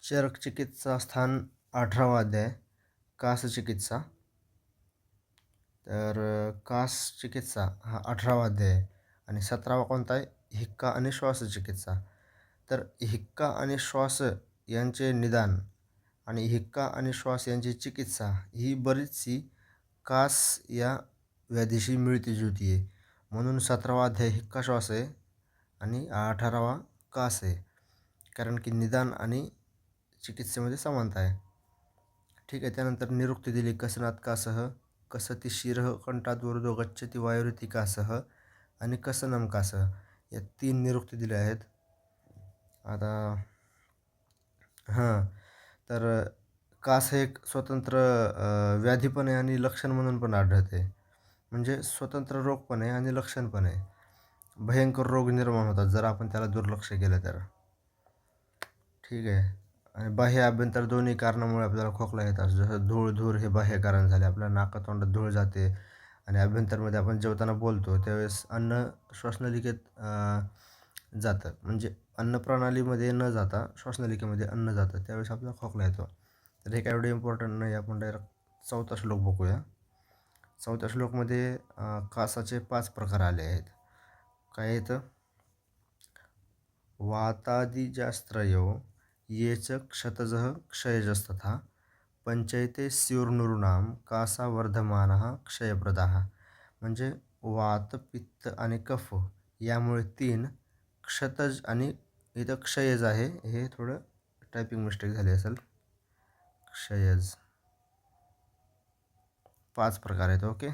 चरकचिकित्सा स्थान 18वा अध्याय कास चिकित्सा. तर कास चिकित्सा हा 18वा अध्याय आहे आणि 17वा कोणता आहे? हिक्का आणि श्वास चिकित्सा. तर हिक्का आणि श्वास यांचे निदान आणि हिक्का आणि श्वास यांची चिकित्सा ही बरीचशी कास या व्याधीशी मिळती जुळती आहे. म्हणून 17वा अध्याय हिक्का श्वास आहे आणि 18वा कास आहे. कारण की निदान आणि चिकित्सेमध्ये समानता आहे. ठीक आहे. त्यानंतर निरुक्ती दिली. कसनात्कासह कसती शिरः कंठादूर्ध्व गच्छति वायुरितिकासह आणि कसनमकासह या 3 निरुक्ती दिल्या आहेत. आता तर कास हे एक स्वतंत्र व्याधी पण आहे आणि लक्षण म्हणून पण आढळते. म्हणजे स्वतंत्र रोग पण आहे आणि लक्षण पण आहे. भयंकर रोग निर्माण होतात जर आपण त्याला दुर्लक्ष केलं तर. ठीक आहे. आणि बाह्य आभ्यंतर दोन्ही कारणामुळे आपल्याला खोकला येतात. जसं धूळ हे बाह्य कारण झाले. आपल्या नाकातोंडात धूळ जाते आणि आभ्यंतरमध्ये आपण जेवताना बोलतो त्यावेळेस अन्न श्वासनलिकेत जातं. म्हणजे अन्नप्रणालीमध्ये न जाता श्वासनलिकेमध्ये अन्न जातं त्यावेळेस आपल्याला खोकला येतो. तर हे काय एवढे इम्पॉर्टंट नाही. आपण डायरेक्ट 4था श्लोक बघूया. 4थ्या श्लोकमध्ये कासाचे 5 प्रकार आले आहेत. काय येतं? वातादिजास्त्रयो ये च क्षतजः क्षयजस्तथा पंचैते स्युर्नृणां कासावर्धमानः क्षयप्रदाः. म्हणजे वात, पित्त आणि कफ यामुळे 3, क्षतज आणि इथं क्षयज आहे. हे थोडं टायपिंग मिस्टेक झाली असेल. क्षयज 5 प्रकार आहेत. ओके.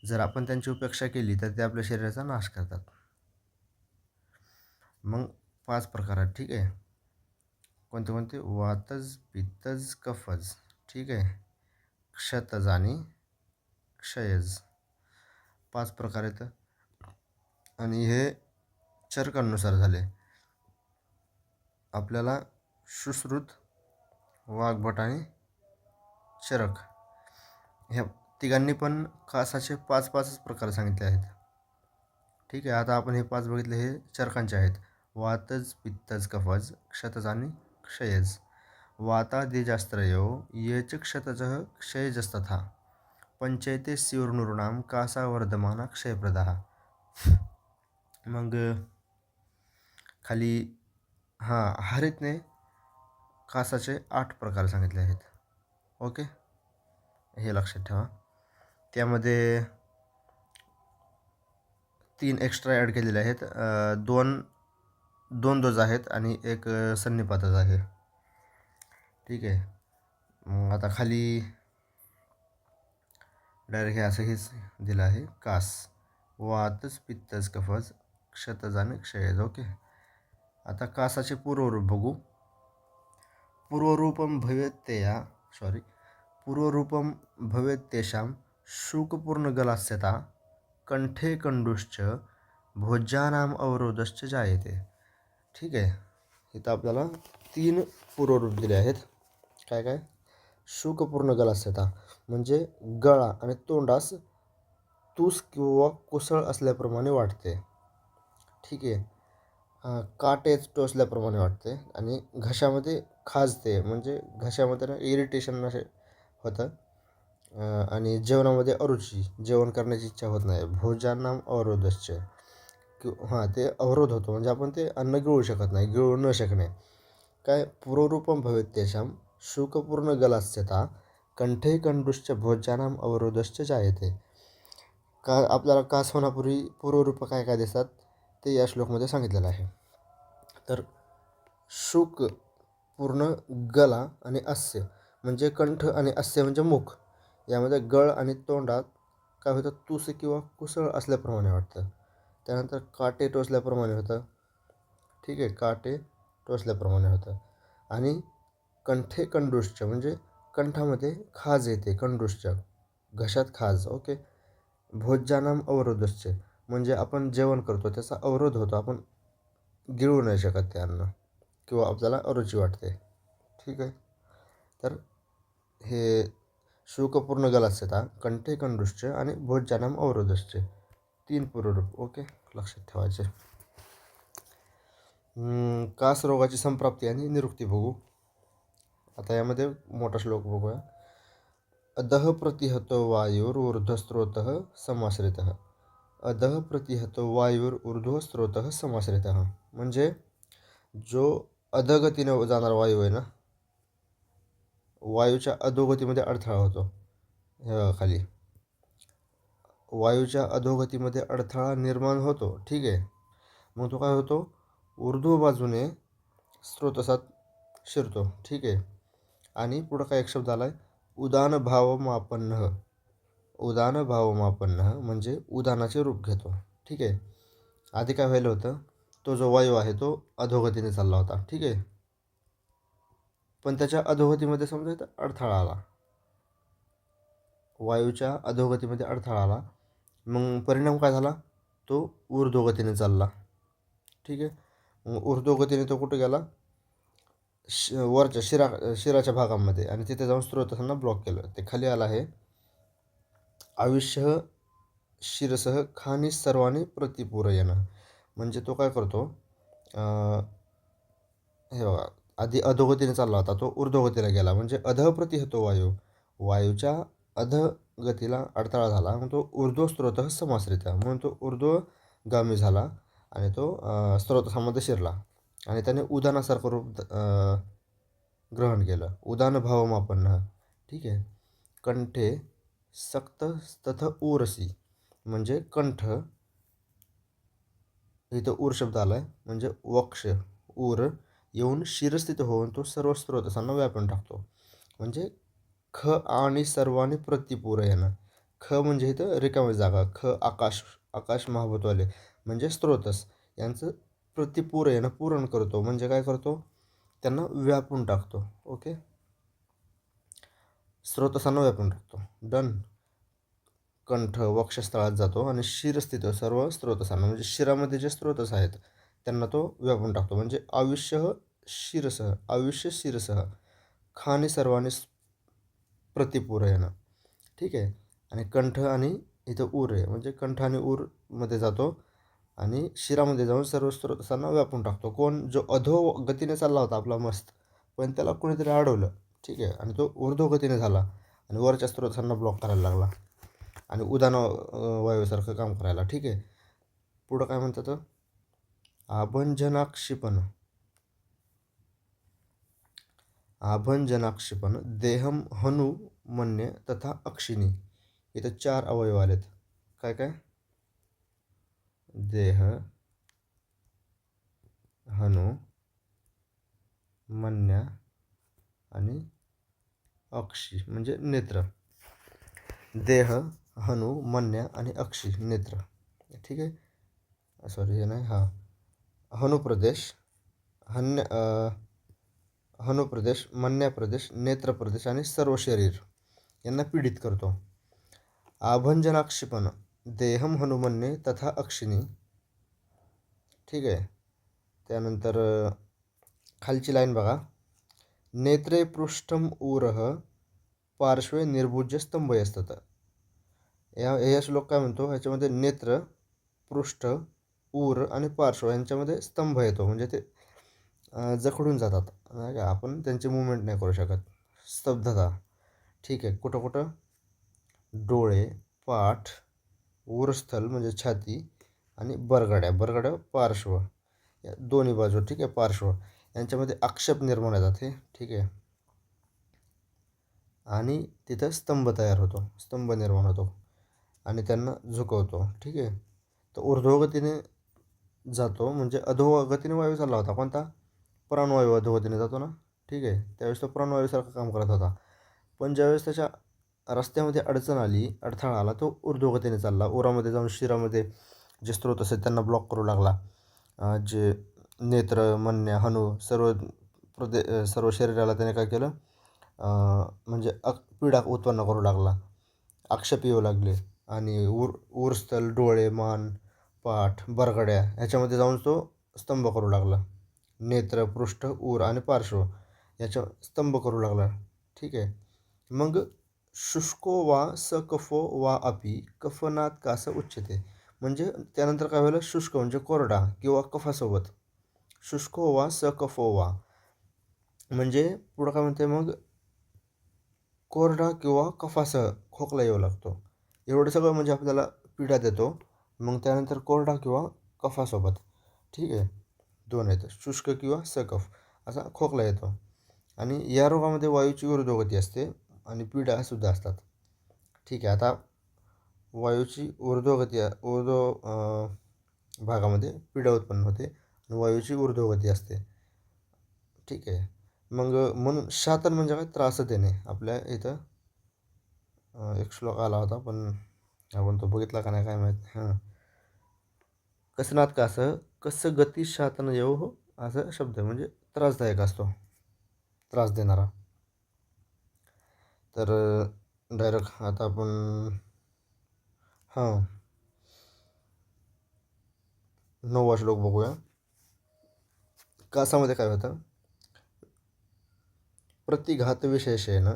जर आपण त्यांची उपेक्षा केली तर ते आपल्या शरीराचा नाश करतात. मग 5 प्रकार आहेत. ठीक आहे. कोणते कोणते? वातज, पित्तज, कफज. ठीक आहे. क्षतज आणि क्षयज 5 प्रकार आहेत आणि हे चरकांनुसार झाले. आपल्याला सुश्रुत, वाग्भट आणि चरक ह्या तिघांनी पण कासाचे 5 प्रकार सांगितले आहेत. ठीक आहे. आता आपण हे 5 बघितले हे चरकांचे आहेत. वातज, पित्तज, कफज, क्षतज आणि क्षयज. वातादिजास्त्रयो ये च क्षतजः क्षयजस्तथा पंचैते स्युर्नृणां कासावर्धमानः क्षयप्रदाः. मग खाली हरितने कासाचे 8 प्रकार सांगितले आहेत. ओके. हे लक्षात ठेवा. त्यामध्ये 3 एक्स्ट्रा ॲड केलेले आहेत. 2 डोज आहेत आणि एक सन्निपातच आहे. ठीक आहे. मग आता खाली डायरेक्ट हे असं हेच दिलं आहे. कास, वातज, पित्तज, कफज, क्षतज आणि क्षयज. ओके. आता कासाचे पूर्वरूप बघू. पूर्वरूपम भवेत्तेषां शुकपूर्णगलास्यता कंठे कंडुश्च भोज्यानाम अवरोधश्च जायते. ठीक आहे. इथं आपल्याला 3 पूर्वरूप दिले आहेत. काय काय? शुकपूर्ण गलास्यता म्हणजे गळा आणि तोंडास तूस किंवा कोसळ असल्याप्रमाणे वाटते. ठीक आहे. काटे टोचल्याप्रमाणे वाटते आणि घशामध्ये खाजते म्हणजे घशामध्ये इरिटेशन असे होतं आणि जेवणामध्ये अरुची, जेवण करण्याची इच्छा होत नाही. भोजनाम अवरोधश्च ते अवरोध होतो म्हणजे आपण ते अन्न गिळू शकत नाही, गिळू न शकणे. काय? पूर्वरूपम भवेत्तेषां शुकपूर्ण गलास्यता कंठे कंडुश्च भोज्यानाम अवरोधश्च जायते. आपल्याला कास होण्यापूर्वी पूर्वरूप काय काय दिसतात ते या श्लोकमध्ये सांगितलेलं आहे. तर शुक पूर्ण, गला आणि अस्य म्हणजे कंठ आणि अस्य म्हणजे मुख यामध्ये गळ आणि तोंडात काय होतं? तुस किंवा कुसळ असल्याप्रमाणे वाटतं. त्यानंतर काटे टोचल्याप्रमाणे होतं. ठीक आहे. काटे टोचल्याप्रमाणे होतं आणि कंठे कंडुश्च म्हणजे कंठामध्ये खाज येते. कंडुश्च घशात खाज. ओके. भोज्यानाम अवरोधश्च म्हणजे आपण जेवण करतो त्याचा अवरोध होतो. आपण गिळू नाही शकत ते अन्न किंवा आपल्याला अरुची वाटते. ठीक आहे. तर हे शुकपूर्ण गलास्यता, कंठे कंडुश्च आणि भोज्यानाम अवरोधश्च 3 पूर्वरूप. ओके. लक्षात ठेवायचे. कास रोगाची संप्राप्ती आणि निरुक्ती बघू. आता यामध्ये मोठा श्लोक बघूया. अधः प्रतिहतो वायुर्ऊर्ध्वस्रोतः समाश्रितः. अधः प्रतिहतो वायुर्ऊर्ध्वस्रोतः समाश्रितः म्हणजे जो अधगतीने जाणारा वायू आहे ना, वायूच्या अधोगतीमध्ये अडथळा होतो. हे बघा खाली वायूच्या अधोगतीमध्ये अडथळा निर्माण होतो. ठीक आहे. मग तो काय होतो, ऊर्ध्व बाजूने स्रोतसात शिरतो. ठीक आहे. आणि पुढं काय एक शब्द आला आहे, उदान भावमापन्न. उदान भावमापन्न म्हणजे उदानाचे रूप घेतो. ठीक आहे. आधी काय व्हायला होतं, तो जो वायू आहे तो अधोगतीने चालला होता. ठीक आहे. पण त्याच्या अधोगतीमध्ये समजा इथं अडथळा आला, वायूच्या अधोगतीमध्ये अडथळा आला. मग परिणाम काय झाला, तो ऊर्ध्वगतीने चालला. ठीक आहे. मग ऊर्ध्वगतीने तो कुठे गेला, वरच्या शिराच्या भागामध्ये, आणि तिथे जाऊन स्रोतसांना ब्लॉक केलं. ते खाली आलं आहे. आयुष्य शिरसह खानी सर्वांनी प्रतिपूरयन म्हणजे तो काय करतो, हे बघा आधी अधोगतीने चालला होता, तो ऊर्ध्वगतीला गेला म्हणजे अधः प्रतिहतो वायू. वायूच्या अधगतीला अडथळा झाला, मग तो ऊर्ध्व स्रोत समाश्रित म्हणून तो ऊर्ध्वगामी झाला आणि तो स्रोतसामध्ये शिरला आणि त्याने उदानासारखं रूप ग्रहण केलं. उदान भावमापन्न. ठीक आहे. कंठे सक्त तथ ऊरसी म्हणजे कंठ, इथं ऊर शब्द आला आहे म्हणजे वक्ष ऊर येऊन शिरस्थित होऊन तो सर्व स्रोतसांना व्यापून टाकतो. म्हणजे ख आणि सर्वांनी प्रतिपूरयन. ख म्हणजे इथं रिकामी जागा, ख आकाश, आकाश महाभूतवाले म्हणजे स्रोतस यांचं प्रतिपूरयन पूर्ण करतो म्हणजे काय करतो, त्यांना व्यापून टाकतो. ओके. स्रोतसांना व्यापून टाकतो. डन. कंठ वक्षस्थळात जातो आणि शिरस्थित सर्व स्रोतसांना म्हणजे शिरामध्ये जे स्रोतस आहेत त्यांना तो व्यापून टाकतो. म्हणजे आयुष्य शिरसह खानी सर्वांनी प्रतिपूरयन. ठीक आहे. आणि कंठ आणि इथं ऊर आहे म्हणजे कंठ आणि ऊरमध्ये जातो आणि शिरामध्ये जाऊन सर्व स्रोतसांना व्यापून टाकतो. कोण, जो अधो गतीने चालला होता आपला मस्त, पण त्याला कोणीतरी अडवलं. ठीक आहे. आणि तो ऊर्ध्वगतीने झाला आणि वरच्या स्रोतसांना ब्लॉक करायला लागला आणि उदान वायूसारखं काम करायला. ठीक आहे. पुढं काय म्हणतात, आभंजनाक्षिपण. आभंजनाक्षिपण देहम हनु मन्य तथा अक्षिणी. इथं 4 अवयव आलेत. काय काय, देह, हनु, मन्या आणि अक्षी म्हणजे नेत्र. देह, हनु, मन्या आणि अक्षी नेत्र. ठीक आहे. सॉरी हे नाही, हां. हनुप्रदेश, हनुप्रदेश, मन्याप्रदेश, नेत्रप्रदेश आणि सर्व शरीर यांना पीडित करतो. आभंजनाक्षिपण देहम हनुमन्ये तथा अक्षिणी. ठीक आहे. त्यानंतर खालची लाईन बघा, नेत्रे पृष्ठम ऊरः पार्श्वे निर्भुज्य स्तंभ असतात. या श्लोक काय म्हणतो, ह्याच्यामध्ये नेत्र, पृष्ठ, ऊर आणि पार्श्व यांच्यामध्ये स्तंभ येतो म्हणजे ते जखडून जातात नाही का, आपण त्यांची मुवमेंट नाही करू शकत. स्तब्धता. ठीक आहे. कुठं कुठं, डोळे, पाठ, ऊरस्थल म्हणजे छाती आणि बरगड्या पार्श्व या दोन्ही बाजू. ठीक आहे. पार्श्व यांच्यामध्ये आक्षेप निर्माण होतात हे. ठीक आहे. आणि तिथं स्तंभ तयार होतो, स्तंभ निर्माण होतो आणि त्यांना झुकवतो. ठीक आहे. तर ऊर्ध्वगतीने जातो म्हणजे अधोगतीने वायू चालला होता, कोणता, प्राणवायू अधोगतीने जातो ना. ठीक आहे. त्यावेळेस तो प्राणवायूसारखं काम करत होता. पण ज्यावेळेस त्याच्या रस्त्यामध्ये अडचण आली, अडथळा आला, तो ऊर्ध्वगतीने चालला. उरामध्ये जाऊन शिरामध्ये जे स्रोत असतात त्यांना ब्लॉक करू लागला. जे नेत्र, मन्या, हनु सर्व शरीराला त्याने काय केलं, म्हणजे पीडा उत्पन्न करू लागला, आक्षेप येऊ लागले आणि ऊरस्थल, डोळे, मान, पाठ, बरगड्या ह्याच्यामध्ये जाऊन तो स्तंभ करू लागला. नेत्र, पृष्ठ, ऊर आणि पार्श्व याच्या स्तंभ करू लागला. ठीक आहे. मग शुष्को वा सकफो वा अपि कफनात कास उच्यते म्हणजे त्यानंतर काय व्हायला, शुष्क म्हणजे कोरडा किंवा कफासोबत. शुष्को वा सकफो वा म्हणजे पुढं काय म्हणते मग, कोरडा किंवा कफासह खोकला येऊ लागतो. एवढं सगळं म्हणजे आपल्याला पिढा देतो. मग त्यानंतर कोरडा किंवा कफासोबत, ठीक आहे, दोन येतं, शुष्क किंवा सकफ असा खोकला येतो. आणि या रोगामध्ये वायूची ऊर्ध्वगती असते आणि पिढ्यासुद्धा असतात. ठीक आहे. आता वायूची ऊर्ध्वगती भागामध्ये पिढा उत्पन्न होते आणि वायूची ऊर्ध्वगती असते. ठीक आहे. मग म्हणून शातन म्हणजे काय, त्रास देणे. आपल्या इथं एक श्लोक आला होता, पण आपण तो बघितला का नाही काय माहीत. हां, कसनात का असं कसं गती शातन येऊ हो, असं शब्द आहे. म्हणजे त्रासदायक असतो, त्रास देणारा. तर डायरेक्ट आता आपण हां 9वा श्लोक बघूया. कासामध्ये काय होतं, प्रतिघातविशेषेण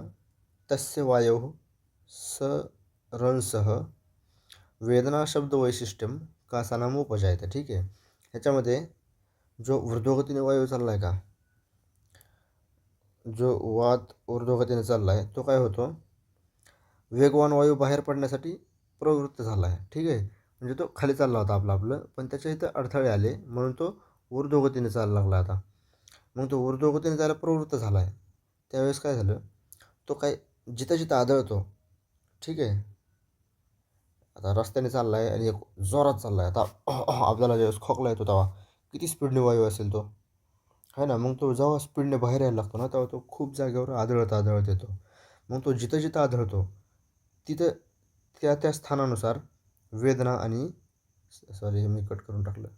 तस्य वायोः सरंसः वेदना शब्द वैशिष्ट्यम कासानाम उपजायते. ठीक आहे. ह्याच्यामध्ये जो ऊर्ध्वगतीने वायू चालला आहे का, जो वात ऊर्ध्वगतीने चालला आहे, तो काय होतो, वेगवान वायू बाहेर पडण्यासाठी प्रवृत्त झाला आहे. ठीक आहे. म्हणजे तो खाली चालला होता आपलं, पण त्याच्या इथं अडथळे आले म्हणून तो ऊर्ध्वगतीने चालायला लागला आता. मग तो ऊर्ध्वगतीने जायला प्रवृत्त झाला आहे. त्यावेळेस काय झालं, तो काय जिथं जिथं आदळतो, ठीक आहे, आता रस्त्याने चालला आहे आणि एक जोरात चालला आहे. आता आपल्याला ज्यावेळेस खोकला येतो तेव्हा किती स्पीडने वायू असेल तो, आहे ना. मग तो जेव्हा स्पीडने बाहेर यायला लागतो ना, तेव्हा तो खूप जागेवर आदळत येतो. मग तो जिथं जिथं आदळतो तिथं त्या त्या स्थानानुसार वेदना आणि सॉरी मी कट करून टाकलं,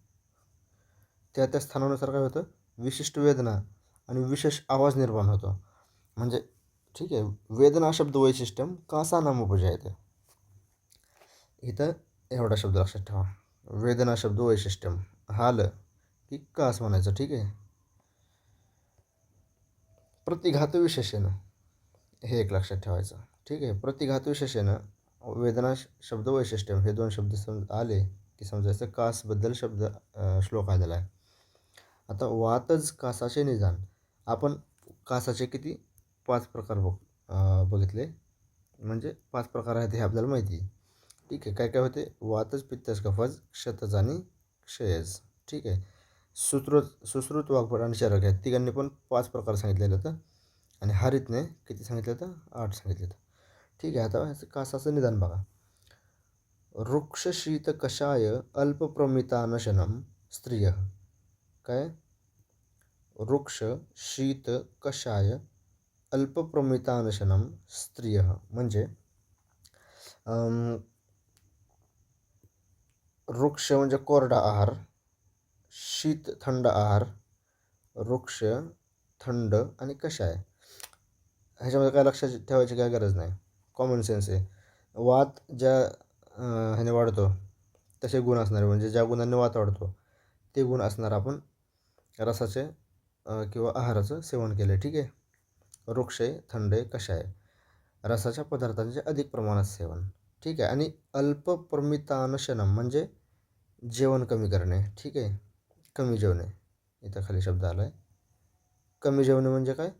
त्या त्या स्थानानुसार काय होतं, विशिष्ट वेदना आणि विशेष आवाज निर्माण होतो. म्हणजे ठीक आहे, वेदना शब्द वैशिष्ट्यम कासा नाम उपजायते. इथं एवढा शब्द लक्षात ठेवा, वेदना शब्द वैशिष्ट्यम, हाल की कास म्हणायचं. ठीक आहे. प्रतिघात विशेषण हे एक लक्षात ठेवायचं. ठीक आहे. प्रतिघात विशेषण वेदना शब्द वैशिष्ट्यम हे दोन शब्द आले की समजायचं कासबद्दल श्लोक आलेला आहे. आता वातच कासाचे निदान. आपण कासाचे किती 5 प्रकार बघितले, म्हणजे 5 प्रकार आहेत हे आपल्याला माहिती आहे. ठीक आहे. काय काय होते, वातज, पित्तज, कफज, क्षतज आणि क्षयज. ठीक आहे. सुश्रुत, वाग्भट आणि चरक आहेत तिघांनी पण 5 प्रकार सांगितलेले होतं आणि हरितने किती सांगितलं होतं, 8 सांगितले होतं. ठीक आहे. आता कासाचं निदान बघा. वृक्ष शीत कषाय अल्पप्रमितानशनम स्त्रिय. काय, वृक्ष शीत कषाय अल्पप्रमितानशनम स्त्रिय म्हणजे वृक्ष म्हणजे कोरडा आहार, शीत थंड आहार, वृक्ष थंड आणि कषाय. ह्याच्यामध्ये काय लक्षात ठेवायची काय गरज नाही, कॉमन सेन्स आहे. वात ज्या ह्याने वाढतो तसे गुण असणारे, म्हणजे ज्या गुणांनी वात वाढतो ते गुण असणार आपण रसाचे किंवा आहाराचं सेवन केलं. ठीक आहे. वृक्ष आहे, थंड आहे, कषाय, रसाच्या पदार्थांचे अधिक प्रमाणात सेवन. ठीक आहे. आणि अल्पप्रमितानशनम म्हणजे जेवण कमी करणे. ठीक आहे. कमी जेवणे, इथं खाली शब्द आला आहे. कमी जेवणे म्हणजे काय,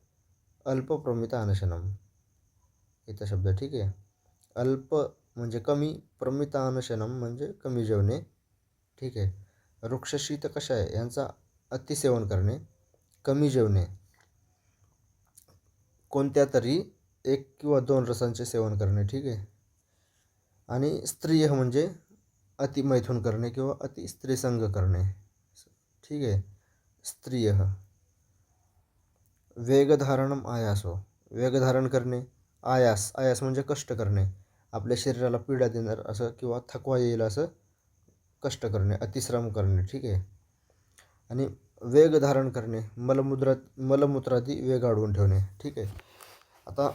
अल्पप्रमितानशनम इथं शब्द. ठीक आहे. अल्प म्हणजे कमी, प्रमितानशनम म्हणजे कमी जेवणे. ठीक आहे. वृक्ष शीत कषाय यांचा अतिसेवन करणे, कमी जेवणे, कोणत्या तरी 1 किंवा 2 रसांचे सेवन करणे. ठीक आहे. आणि स्त्रिय म्हणजे अतिमैथुन करणे किंवा अति स्त्रीसंग करणे. ठीक आहे. स्त्रिय. वेगधारणम आयासो, वेगधारण करणे, आयास म्हणजे कष्ट करणे, आपल्या शरीराला पीडा देणार असं किंवा थकवा येईल असं कष्ट करणे, अतिश्रम करणे. ठीक आहे. आणि वेग धारण करणे, मलमूत्रादी वेग अडवून ठेवणे. ठीक आहे. आता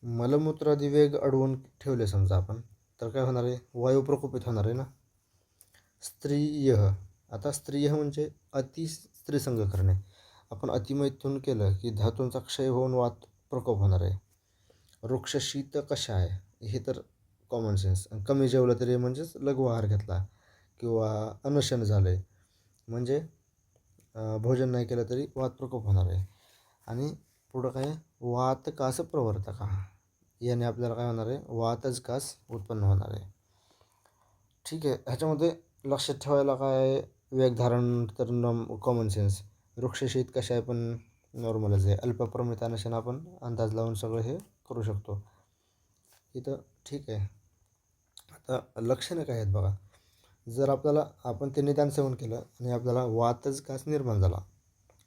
मलमूत्रादी वेग अडवून ठेवले समजा आपण, तर काय होणार आहे, वायू प्रकोपित होणार आहे ना. स्त्रिय. आता स्त्रिय म्हणजे अति स्त्रीसंग करणे. आपण अतिमैथुन केलं की धातूंचा क्षय होऊन वात प्रकोप होणार आहे. वृक्ष शीत कषाय हे तर कॉमन सेन्स. कमी जेवलं तरी म्हणजेच लघु आहार घेतला किंवा अनशन झालं आहे म्हणजे भोजन नाही केलं तरी वात प्रकोप होणार आहे. आणि पुढं काय वात कास प्रवर्तका, याने आपल्याला काय होणार आहे, वातच कास उत्पन्न होणार आहे. ठीक आहे. ह्याच्यामध्ये लक्षात ठेवायला काय, वेगधारण तर कॉमन सेन्स, वृक्षशीत कशा आहे पण नॉर्मलच आहे. अल्पप्रमितानशन आपण अंदाज लावून सगळं हे करू शकतो इथं. ठीक आहे. आता लक्षणं काय आहेत बघा. जर आपल्याला आपण ते निदान सेवन केलं आणि आपल्याला वातच कास निर्माण झाला,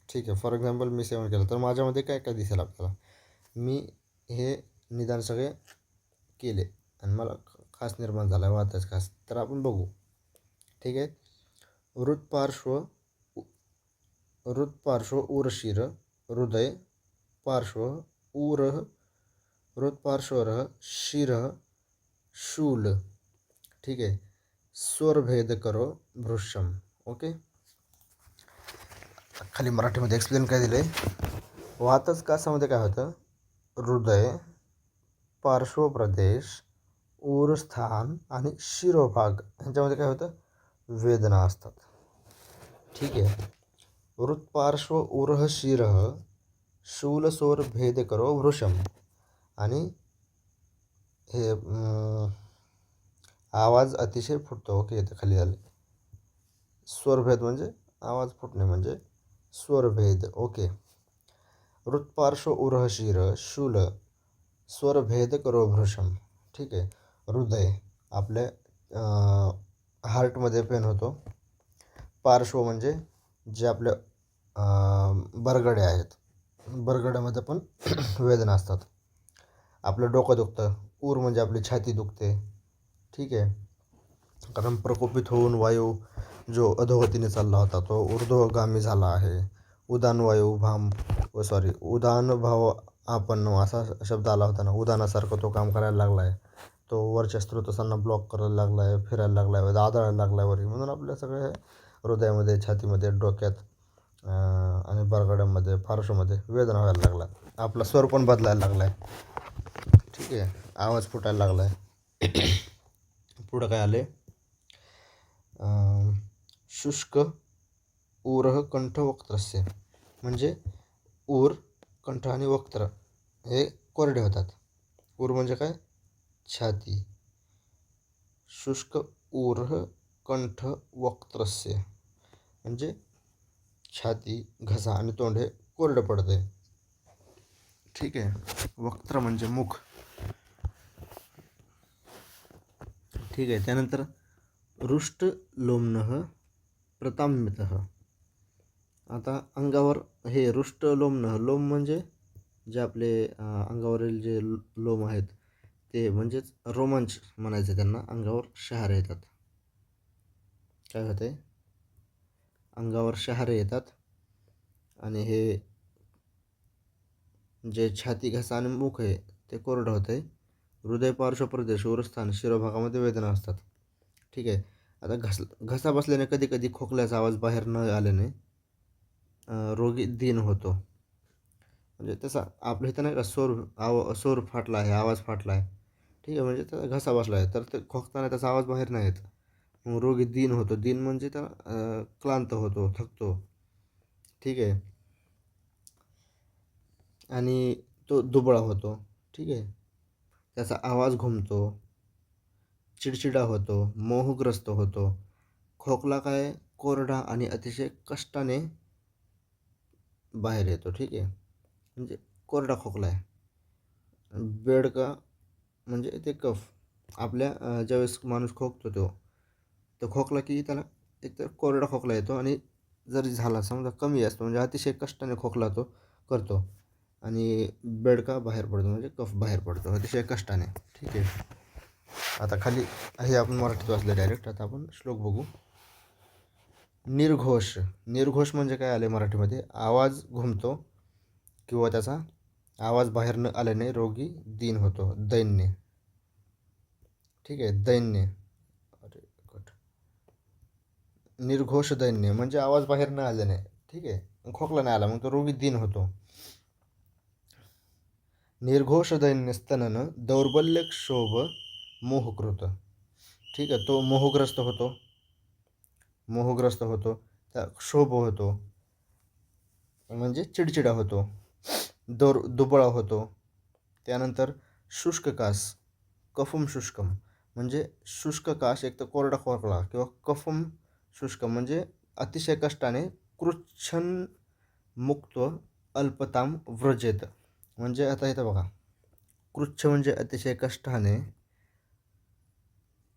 ठीक आहे, फॉर एक्झाम्पल मी सेवन केलं तर माझ्यामध्ये काय काय दिसेल आपल्याला. मी हे निदान सगळे केले आणि मला खास निर्माण झाला आहे, वातच खास, तर आपण बघू. ठीक आहे. हृत्पार्श्व उरशिर हृदय पार्श्व उरह हृत्पार्श्वरः शिरः शूल. ठीक आहे. स्वरभेद करो भृशम. ओके. खाली मराठीमध्ये एक्सप्लेन काय दिलं आहे. वातच कासामध्ये काय होतं, हृदय, पार्श्वप्रदेश, उरस्थान आणि शिरोभाग ह्यांच्यामध्ये काय होतं, वेदना असतात. ठीक आहे. हृत्पार्श्व उरह शिरः शूलस्वर भेद करो भृशम. आणि हे आवाज अतिशय फुटतो. ओके, इथे खाली झाले. स्वरभेद म्हणजे आवाज फुटणे म्हणजे स्वरभेद. ओके. हृत्पार्श्व उरह शिर शूल स्वरभेद करो भृशम. ठीक आहे. हृदय, आपल्या हार्टमध्ये पेन होतो. पार्श्व म्हणजे जे आपल्या बरगडे आहेत, बरगड्यामध्ये पण वेदना असतात. आपलं डोकं दुखतं. उर म्हणजे आपली छाती दुखते. ठीक आहे. कारण प्रकोपित होऊन वायू जो अधोगतीने चालला होता तो ऊर्ध्वगामी झाला आहे. उदान वायू उदान भाव आपण असा शब्द आला होता ना, उदानासारखं तो काम करायला लागला आहे. तो वरच्या स्रोतसांना ब्लॉक करायला लागला आहे, फिरायला लागला आहे, आदळायला लागला आहे वरी. म्हणून आपल्या सगळ्या हृदयामध्ये, छातीमध्ये, डोक्यात आणि बरगड्यामध्ये, पार्श्वमध्ये वेदना व्हायला लागला. आपला स्वर पण बदलायला लागला आहे. ठीक आहे. आवाज फुटायला लागला आहे. पुढं काय आले, शुष्क उरह कंठ वक्त्रस्य, म्हणजे ऊर, कंठ आणि वक्त्र हे कोरडे होतात. ऊर म्हणजे काय, छाती. शुष्क उरह कंठ वक्त्रस्य म्हणजे छाती, घसा आणि तोंड हे कोरडं पडते. ठीक आहे. वक्त्र म्हणजे मुख. ठीक आहे. त्यानंतर रुष्ट लोमनः प्रताम्यतः. आता अंगावर हे रुष्ट लोमनः, लोम म्हणजे जे आपले अंगावरील जे लोम आहेत ते, म्हणजेच रोमांच म्हणायचं त्यांना. अंगावर शहारे येतात. काय होते, अंगावर शहारे येतात. आणि हे जे छाती, घसा आणि मुख आहे ते कोरडं होतं आहे. हृदय, पार्श्व प्रदेश, उरस्थान, शिरोभागामध्ये वेदना असतात. ठीक आहे. आता घसा बसल्याने कधी कधी खोकल्याचा आवाज बाहेर न आल्याने रोगी दीन होतो. म्हणजे तसा आपल्या इथं नाही का, सूर फाटला आहे, आवाज फाटला आहे. ठीक आहे. म्हणजे त्याचा घसा बसला आहे तर ते खोकताना त्याचा आवाज बाहेर नाही येत. मग रोगी दीन होतो. दीन म्हणजे त्याला क्लांत होतो, थकतो. ठीक आहे. आणि तो दुबळा होतो. ठीक आहे. त्याचा आवाज घुमतो, चिडचिडा होतो, मोहग्रस्त होतो. खोकला काय, कोरडा आणि अतिशय कष्टाने बाहेर येतो. ठीक आहे. म्हणजे कोरडा खोकला आहे. बेडका म्हणजे ते कफ. आपल्या ज्यावेळेस माणूस खोकतो तो खोकला की त्याला एकतर कोरडा खोकला येतो, आणि जरी झाला समजा कमी असतो म्हणजे अतिशय कष्टाने खोकला तो करतो, आणि बेडका बाहेर पडतो म्हणजे कफ बाहेर पडतो अतिशय कष्टाने. ठीक आहे. आता खाली हे आपण मराठीत वाचलं डायरेक्ट. आता आपण श्लोक बघू. निर्घोष. निर्घोष म्हणजे काय आले मराठीमध्ये, आवाज घुमतो किंवा त्याचा आवाज बाहेर न आल्याने रोगी दीन होतो, दैन्य. ठीक आहे. दैन्य, अरे गट, निर्घोष दैन्य म्हणजे आवाज बाहेर न आल्याने. ठीक आहे. खोकला नाही आला मग तो रोगी दीन होतो. निर्घोष दैन्य स्तनन दौर्बल्य क्षोभ मोहकृत. ठीक आहे. तो मोहग्रस्त होतो, त्या क्षोभ होतो म्हणजे चिडचिडा होतो. दुबळा होतो. त्यानंतर शुष्क कास, कफम शुष्कम म्हणजे शुष्क कास एक तर कोरडा खोकला किंवा कफम शुष्कम म्हणजे अतिशय कष्टाने कृच्छ्रमुक्त अल्पताम व्रजेत. म्हणजे आता इथं बघा, कृच्छ म्हणजे अतिशय कष्टाने,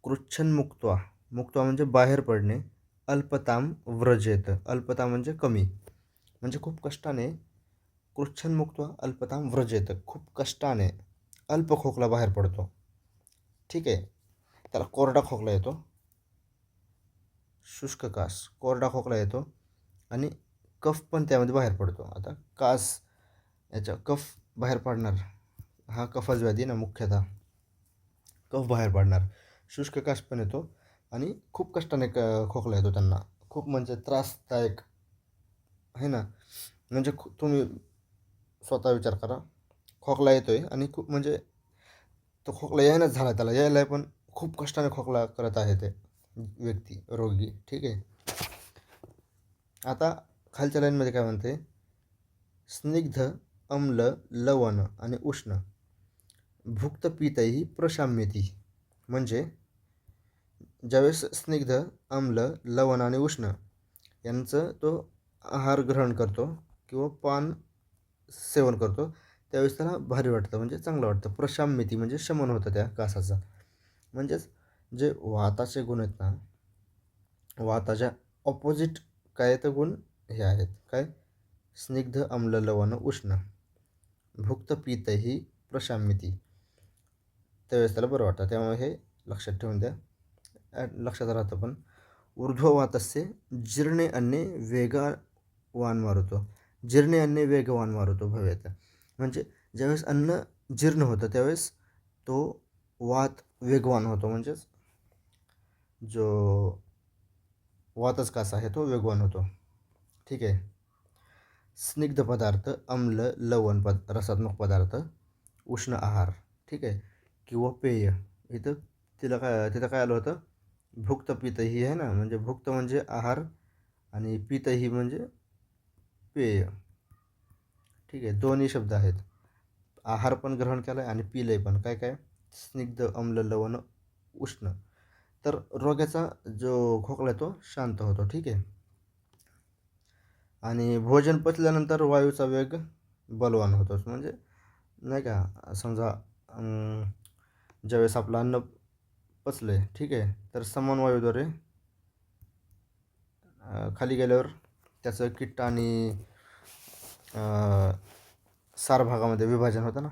कृच्छ्रमुक्त्वा, मुक्त्वा म्हणजे बाहेर पडणे, अल्पताम व्रजेत, अल्पताम म्हणजे कमी, म्हणजे खूप कष्टाने, कृच्छ्रमुक्त्वा अल्पताम व्रजेत, खूप कष्टाने अल्प खोकला बाहेर पडतो. ठीक आहे, त्याला कोरडा खोकला येतो, शुष्क कास, कोरडा खोकला येतो आणि कफ पण त्यामध्ये बाहेर पडतो. आता कास, याच्या कफ बाहेर पडणार, हा कफाच व्याधी ना मुख्यतः, कफ बाहेर पडणार, शुष्क कास पण येतो आणि खूप कष्टाने खोकला येतो त्यांना, खूप म्हणजे त्रासदायक आहे ना. म्हणजे तुम्ही स्वतः विचार करा, खोकला येतोय आणि खूप म्हणजे तो खोकला यायनाच झाला, त्याला यायला पण खूप कष्टाने खोकला करत आहे ते व्यक्ती, रोगी. ठीक आहे. आता खालच्या लाईनमध्ये काय म्हणते, स्निग्ध, अम्ल, लवण आणि उष्ण, भुक्त पितही प्रशाम्यती. म्हणजे ज्यावेळेस स्निग्ध, आम्ल, लवण आणि उष्ण यांचं तो आहार ग्रहण करतो किंवा पान सेवन करतो, त्यावेळेस त्याला भारी वाटतं, म्हणजे चांगलं वाटतं. प्रशाम्यती म्हणजे शमन होतं त्या कासाचं. म्हणजेच जे वाताचे गुण आहेत ना, वाताच्या ऑपोजिट काय तर गुण हे आहेत, काय, स्निग्ध, आम्ल, लवण, उष्ण, भुक्त पितही प्रशाम्यती, त्यावेळेस त्याला बरं वाटतं. त्यामुळे हे लक्षात ठेवून द्या, लक्षात राहतं. पण ऊर्ध्ववातस्य जीर्णे अन्ने वेगवान मारुतो, जीर्णे अन्ने वेगवान मारुतो भवेत. म्हणजे ज्यावेळेस अन्न जीर्ण होतं त्यावेळेस तो वात वेगवान होतो, म्हणजेच जो वातच कासा आहे तो वेगवान होतो. ठीक आहे. स्निग्ध पदार्थ, अम्ल, लवण रसात्मक पदार्थ, उष्ण आहार, ठीक आहे, किंवा पेय. इथं तिथं काय आलं होतं, भुक्त पितही आहे ना, म्हणजे भुक्त म्हणजे आहार आणि पितही म्हणजे पेय. ठीक आहे, दोन्ही शब्द आहेत, आहार पण ग्रहण केला आहे आणि पिलंय पण. काय काय, स्निग्ध, अम्ल, लवण, उष्ण. तर रोग्याचा जो खोकला आहे तो शांत होतो. ठीक आहे. आणि भोजन पचल्यानंतर वायूचा वेग बलवान होतो. म्हणजे नाही का, समजा ज्यावेळेस आपलं अन्न पचले, ठीक आहे, तर समान वायूद्वारे खाली गेल्यावर त्याचं किट्ट आणि सार भागामध्ये विभाजन होतं ना,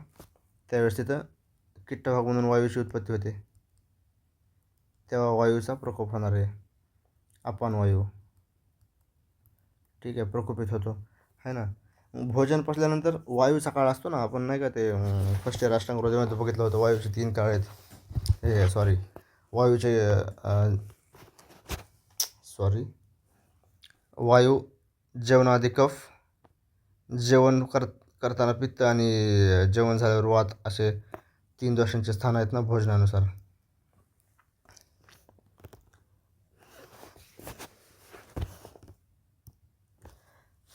त्यावेळेस तिथं किट्ट भागामधून वायूची उत्पत्ती होते, तेव्हा वायूचा प्रकोप होणार आहे, अपान वायू. ठीक आहे, प्रकोपित होतो, है ना. भोजन पचल्यानंतर वायूचा काळ असतो ना, आपण नाही का ते फर्स्ट इयर अष्टांग हृदयामध्ये बघितलं होतं, वायूचे 3 काळ आहेत. हे सॉरी, वायूचे वायू, जेवणाआधी कफ, जेवण करताना पित्त आणि जेवण झाल्यावर वात, असे 3 दोषांचे स्थान आहेत ना भोजनानुसार.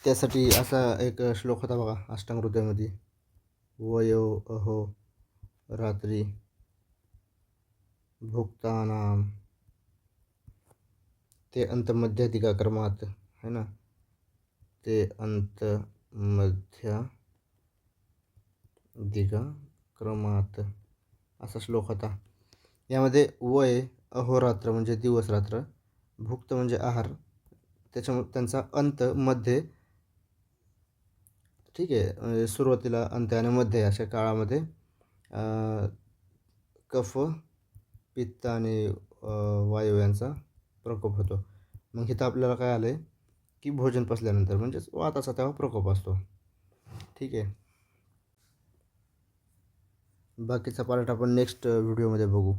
त्यासाठी असा एक श्लोक होता बघा अष्टांग हृदयामध्ये, वयो अहो रात्री भुक्तानाम ते अंतमध्याधिका क्रमात, है ना, ते अंतमध्याधिका क्रमात, असा श्लोक होता. यामध्ये वय, अहोरात्र म्हणजे दिवस रात्र, भुक्त म्हणजे आहार, त्याच्यामुळे त्यांचा अंत, मध्य, ठीक आहे, म्हणजे सुरुवातीला, अंत्य आणि मध्य अशा काळामध्ये कफ, पित्त आणि वायू यांचा प्रकोप होतो. मग इथं आपल्याला काय आलं आहे की भोजन पचल्यानंतर म्हणजेच वाताचा तेव्हा प्रकोप असतो. ठीक आहे, बाकीचा पार्ट आपण नेक्स्ट व्हिडिओमध्ये बघू.